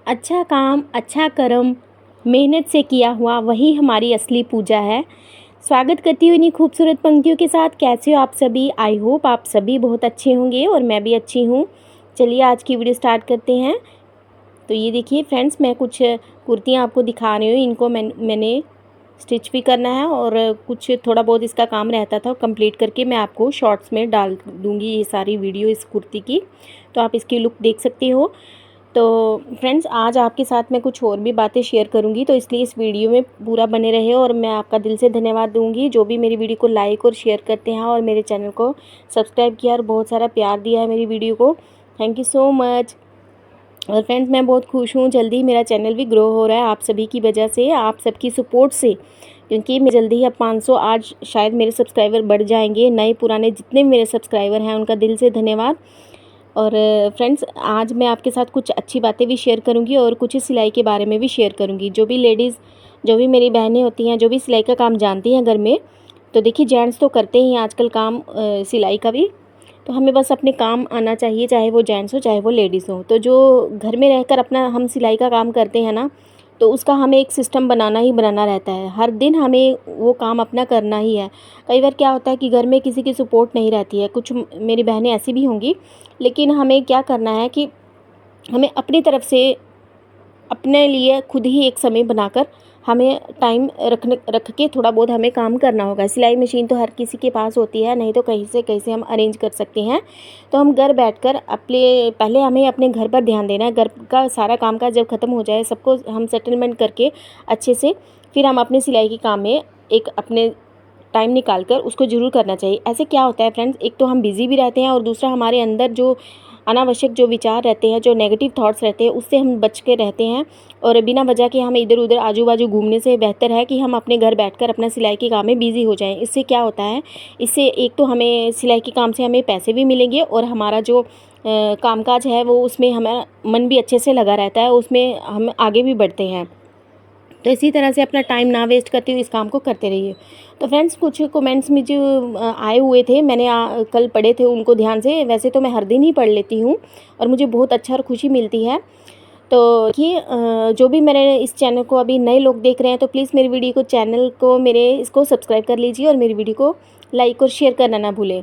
अच्छा काम, अच्छा कर्म, मेहनत से किया हुआ वही हमारी असली पूजा है। स्वागत करती हूँ इन्हीं खूबसूरत पंक्तियों के साथ। कैसे हो आप सभी? आई होप आप सभी बहुत अच्छे होंगे और मैं भी अच्छी हूँ। चलिए आज की वीडियो स्टार्ट करते हैं। तो ये देखिए फ्रेंड्स, मैं कुछ कुर्तियाँ आपको दिखा रही हूँ। इनको मैंने स्टिच भी करना है और कुछ थोड़ा बहुत इसका काम रहता था, कंप्लीट करके मैं आपको शॉर्ट्स में डाल दूँगी ये सारी वीडियो इस कुर्ती की, तो आप इसकी लुक देख सकते हो। तो फ्रेंड्स, आज आपके साथ मैं कुछ और भी बातें शेयर करूंगी, तो इसलिए इस वीडियो में पूरा बने रहे और मैं आपका दिल से धन्यवाद दूंगी जो भी मेरी वीडियो को लाइक और शेयर करते हैं और मेरे चैनल को सब्सक्राइब किया और बहुत सारा प्यार दिया है मेरी वीडियो को। Thank you so much. और फ्रेंड्स, मैं बहुत खुश हूँ, जल्दी ही मेरा चैनल भी ग्रो हो रहा है आप सभी की वजह से, आप सबकी सपोर्ट से, क्योंकि मैं जल्दी ही अब 500 आज शायद मेरे सब्सक्राइबर बढ़ जाएंगे। नए पुराने जितने भी मेरे सब्सक्राइबर हैं उनका दिल से धन्यवाद। और फ्रेंड्स, आज मैं आपके साथ कुछ अच्छी बातें भी शेयर करूंगी और कुछ सिलाई के बारे में भी शेयर करूंगी। जो भी लेडीज़, जो भी मेरी बहनें होती हैं, जो भी सिलाई का काम जानती हैं घर में, तो देखिए जेंट्स तो करते ही हैं आजकल काम सिलाई का भी, तो हमें बस अपने काम आना चाहिए, चाहे वो जेंट्स हो चाहे वो लेडीज़ हो। तो जो घर में रहकर अपना हम सिलाई का काम करते हैं ना, तो उसका हमें एक सिस्टम बनाना ही बनाना रहता है। हर दिन हमें वो काम अपना करना ही है। कई बार क्या होता है कि घर में किसी की सपोर्ट नहीं रहती है, कुछ मेरी बहनें ऐसी भी होंगी, लेकिन हमें क्या करना है कि हमें अपनी तरफ से अपने लिए खुद ही एक समय बनाकर हमें टाइम रख के थोड़ा बहुत हमें काम करना होगा। सिलाई मशीन तो हर किसी के पास होती है, नहीं तो कहीं से हम अरेंज कर सकते हैं। तो हम घर बैठकर अपने पहले हमें अपने घर पर ध्यान देना है। घर का सारा काम का जब ख़त्म हो जाए, सबको हम सेटलमेंट करके अच्छे से, फिर हम अपने सिलाई के काम में एक अपने टाइम निकाल कर उसको ज़रूर करना चाहिए। ऐसे क्या होता है फ्रेंड्स, एक तो हम बिज़ी भी रहते हैं और दूसरा हमारे अंदर जो अनावश्यक जो विचार रहते हैं, जो नेगेटिव थॉट्स रहते हैं, उससे हम बच के रहते हैं। और बिना वजह के हम इधर उधर आजू बाजू घूमने से बेहतर है कि हम अपने घर बैठकर अपना सिलाई के काम में बिज़ी हो जाएं। इससे क्या होता है, इससे एक तो हमें सिलाई के काम से हमें पैसे भी मिलेंगे और हमारा जो कामकाज है वो उसमें हमारा मन भी अच्छे से लगा रहता है, उसमें हम आगे भी बढ़ते हैं। तो इसी तरह से अपना टाइम ना वेस्ट करते हुए इस काम को करते रहिए। तो फ्रेंड्स, कुछ कमेंट्स में जो आए हुए थे, मैंने कल पढ़े थे उनको ध्यान से। वैसे तो मैं हर दिन ही पढ़ लेती हूँ और मुझे बहुत अच्छा और खुशी मिलती है। तो देखिए, जो भी मेरे इस चैनल को अभी नए लोग देख रहे हैं, तो प्लीज़ मेरी वीडियो को, चैनल को मेरे इसको सब्सक्राइब कर लीजिए और मेरी वीडियो को लाइक और शेयर करना ना भूलें।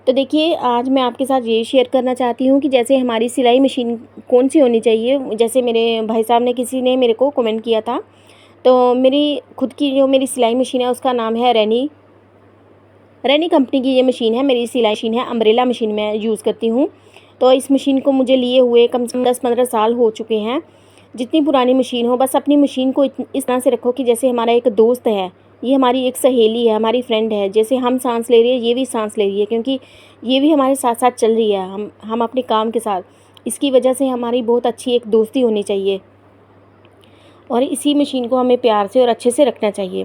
तो देखिए, आज मैं आपके साथ ये शेयर करना चाहती हूँ कि जैसे हमारी सिलाई मशीन कौन सी होनी चाहिए। जैसे मेरे भाई साहब ने, किसी ने मेरे को कमेंट किया था, तो मेरी खुद की जो मेरी सिलाई मशीन है उसका नाम है रैनी। रैनी कंपनी की ये मशीन है, मेरी सिलाई मशीन है, अम्ब्रेला मशीन मैं यूज़ करती हूँ। तो इस मशीन को मुझे लिए हुए कम से कम 10-15 साल हो चुके हैं। जितनी पुरानी मशीन हो, बस अपनी मशीन को इस तरह से रखो कि जैसे हमारा एक दोस्त है, ये हमारी एक सहेली है, हमारी फ्रेंड है। जैसे हम सांस ले रही है, ये भी सांस ले रही है, क्योंकि ये भी हमारे साथ साथ चल रही है, हम अपने काम के साथ। इसकी वजह से हमारी बहुत अच्छी एक दोस्ती होनी चाहिए और इसी मशीन को हमें प्यार से और अच्छे से रखना चाहिए।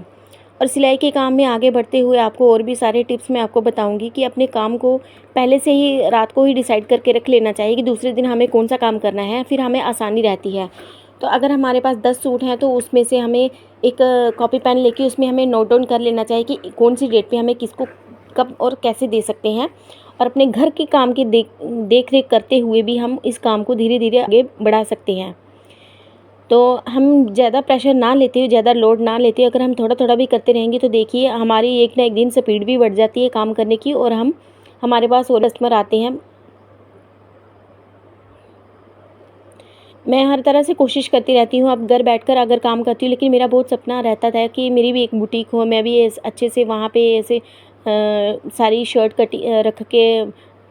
और सिलाई के काम में आगे बढ़ते हुए आपको और भी सारे टिप्स मैं आपको बताऊंगी कि अपने काम को पहले से ही रात को ही डिसाइड करके रख लेना चाहिए कि दूसरे दिन हमें कौन सा काम करना है, फिर हमें आसानी रहती है। तो अगर हमारे पास 10 सूट हैं, तो उसमें से हमें एक कॉपी पेन लेके उसमें हमें नोट डाउन कर लेना चाहिए कि कौन सी डेट पे हमें किसको कब और कैसे दे सकते हैं। और अपने घर के काम की देख रेख करते हुए भी हम इस काम को धीरे धीरे आगे बढ़ा सकते हैं। तो हम ज़्यादा प्रेशर ना लेते हुए, ज़्यादा लोड ना लेते हुए, अगर हम थोड़ा थोड़ा भी करते रहेंगे, तो देखिए हमारी एक ना एक दिन स्पीड भी बढ़ जाती है काम करने की और हमारे पास और कस्टमर आते हैं। मैं हर तरह से कोशिश करती रहती हूँ, अब घर बैठकर अगर काम करती हूँ, लेकिन मेरा बहुत सपना रहता था कि मेरी भी एक बुटीक हो, मैं भी अच्छे से वहाँ पे ऐसे सारी शर्ट कटी रख के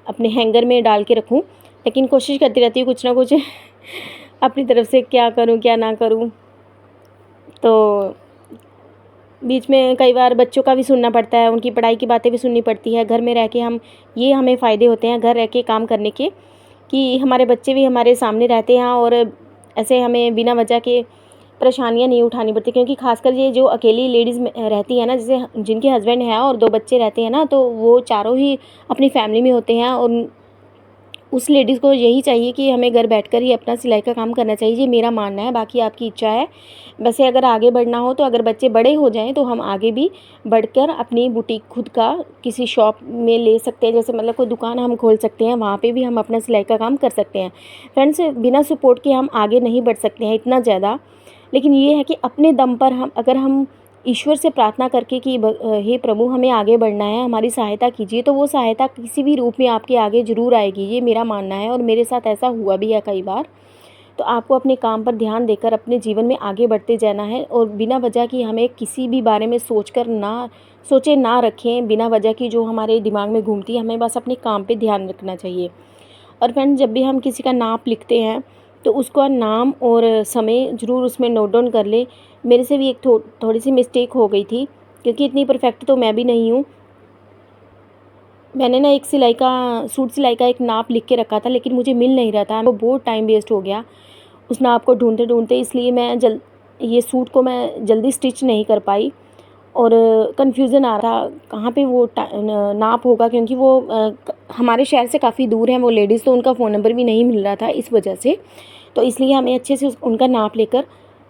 अपने हैंगर में डाल के रखूँ। लेकिन कोशिश करती रहती हूँ कुछ ना कुछ अपनी तरफ से, क्या करूँ क्या ना करूँ। तो बीच में कई बार बच्चों का भी सुनना पड़ता है, उनकी पढ़ाई की बातें भी सुननी पड़ती है। घर में रह के हम, ये हमें फ़ायदे होते हैं घर रह के काम करने के, कि हमारे बच्चे भी हमारे सामने रहते हैं और ऐसे हमें बिना वजह के परेशानियां नहीं उठानी पड़ती। क्योंकि खासकर ये जो अकेली लेडीज़ रहती है ना, जैसे जिनके हस्बैंड हैं और 2 बच्चे रहते हैं ना, तो वो चारों ही अपनी फैमिली में होते हैं और उस लेडीज़ को यही चाहिए कि हमें घर बैठकर ही अपना सिलाई का काम करना चाहिए, ये मेरा मानना है। बाकी आपकी इच्छा है। वैसे अगर आगे बढ़ना हो तो अगर बच्चे बड़े हो जाएं तो हम आगे भी बढ़कर अपनी बुटीक खुद का किसी शॉप में ले सकते हैं, जैसे मतलब कोई दुकान हम खोल सकते हैं, वहाँ पे भी हम अपना सिलाई का काम कर सकते हैं। फ्रेंड्स, बिना सपोर्ट के हम आगे नहीं बढ़ सकते हैं इतना ज़्यादा। लेकिन ये है कि अपने दम पर हम ईश्वर से प्रार्थना करके कि हे प्रभु, हमें आगे बढ़ना है, हमारी सहायता कीजिए, तो वो सहायता किसी भी रूप में आपके आगे ज़रूर आएगी, ये मेरा मानना है। और मेरे साथ ऐसा हुआ भी है कई बार। तो आपको अपने काम पर ध्यान देकर अपने जीवन में आगे बढ़ते जाना है, और बिना वजह की हमें किसी भी बारे में सोचे ना रखें, बिना वजह की जो हमारे दिमाग में घूमती है, हमें बस अपने काम पे ध्यान रखना चाहिए। और फ्रेंड्स, जब भी हम किसी का नाप लिखते हैं तो उसका नाम और समय ज़रूर उसमें नोट डाउन कर ले। मेरे से भी एक थोड़ी सी मिस्टेक हो गई थी, क्योंकि इतनी परफेक्ट तो मैं भी नहीं हूँ। मैंने ना एक सूट सिलाई का एक नाप लिख के रखा था, लेकिन मुझे मिल नहीं रहा था। वो बहुत टाइम वेस्ट हो गया उस नाप को ढूंढते ढूंढते, इसलिए ये सूट को मैं जल्दी स्टिच नहीं कर पाई। और कन्फ्यूज़न आ रहा कहाँ पे वो नाप होगा, क्योंकि वो हमारे शहर से काफ़ी दूर है वो लेडीज़, तो उनका फ़ोन नंबर भी नहीं मिल रहा था इस वजह से। तो इसलिए हमें अच्छे से उनका नाप लेकर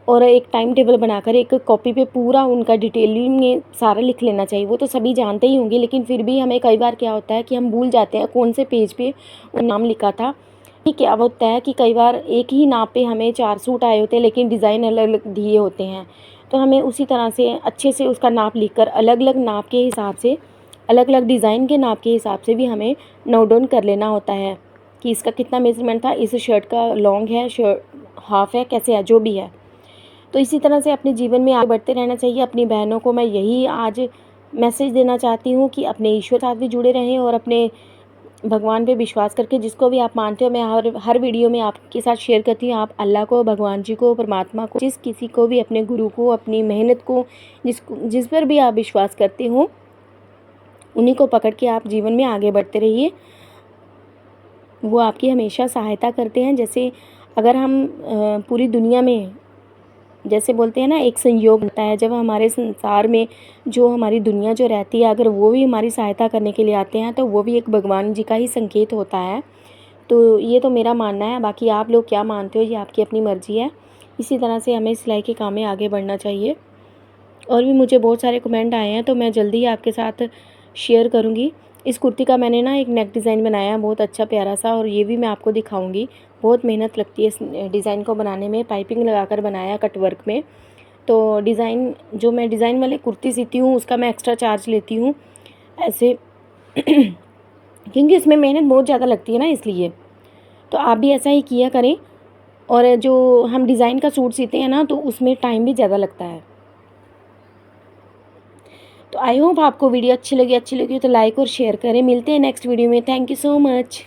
और एक टाइम टेबल बनाकर एक कॉपी पे पूरा उनका डिटेलिंग में सारा लिख लेना चाहिए। वो तो सभी जानते ही होंगे, लेकिन फिर भी हमें कई बार क्या होता है कि हम भूल जाते हैं कौन से पेज पे वो नाम लिखा था। कि क्या होता है कि कई बार एक ही नाप पे हमें 4 सूट आए होते हैं, लेकिन डिज़ाइन अलग अलग दिए होते हैं। तो हमें उसी तरह से अच्छे से उसका नाप लिखकर अलग अलग नाप के हिसाब से, अलग अलग डिज़ाइन के नाप के हिसाब से भी हमें नोट डाउन कर लेना होता है कि इसका कितना मेज़रमेंट था, इस शर्ट का लॉन्ग है, शर्ट हाफ है, कैसे है, जो भी है। तो इसी तरह से अपने जीवन में आगे बढ़ते रहना चाहिए। अपनी बहनों को मैं यही आज मैसेज देना चाहती हूँ कि अपने ईश्वर साथ भी जुड़े रहें, और अपने भगवान पे विश्वास करके जिसको भी आप मानते हो, मैं हर वीडियो में आपके साथ शेयर करती हूँ, आप अल्लाह को, भगवान जी को, परमात्मा को, जिस किसी को भी, अपने गुरु को, अपनी मेहनत को, जिस पर भी आप विश्वास करते हो, उन्हीं को पकड़ के आप जीवन में आगे बढ़ते रहिए। वो आपकी हमेशा सहायता करते हैं। जैसे अगर हम पूरी दुनिया में, जैसे बोलते हैं ना, एक संयोग होता है, जब हमारे संसार में जो हमारी दुनिया जो रहती है, अगर वो भी हमारी सहायता करने के लिए आते हैं, तो वो भी एक भगवान जी का ही संकेत होता है। तो ये तो मेरा मानना है। बाकी आप लोग क्या मानते हो, ये आपकी अपनी मर्ज़ी है। इसी तरह से हमें सिलाई के काम में आगे बढ़ना चाहिए। और भी मुझे बहुत सारे कमेंट आए हैं, तो मैं जल्दी ही आपके साथ शेयर करूँगी। इस कुर्ती का मैंने ना एक नेक डिज़ाइन बनाया है, बहुत अच्छा प्यारा सा, और ये भी मैं आपको दिखाऊंगी। बहुत मेहनत लगती है इस डिज़ाइन को बनाने में, पाइपिंग लगाकर बनाया कट वर्क में। तो मैं डिज़ाइन वाली कुर्ती सीती हूँ, उसका मैं एक्स्ट्रा चार्ज लेती हूँ ऐसे क्योंकि इसमें मेहनत बहुत ज़्यादा लगती है ना, इसलिए। तो आप भी ऐसा ही किया करें। और जो हम डिज़ाइन का सूट सीते हैं ना, तो उसमें टाइम भी ज़्यादा लगता है। तो आई होप आपको वीडियो अच्छी लगी तो लाइक और शेयर करें। मिलते हैं नेक्स्ट वीडियो में। Thank you so much.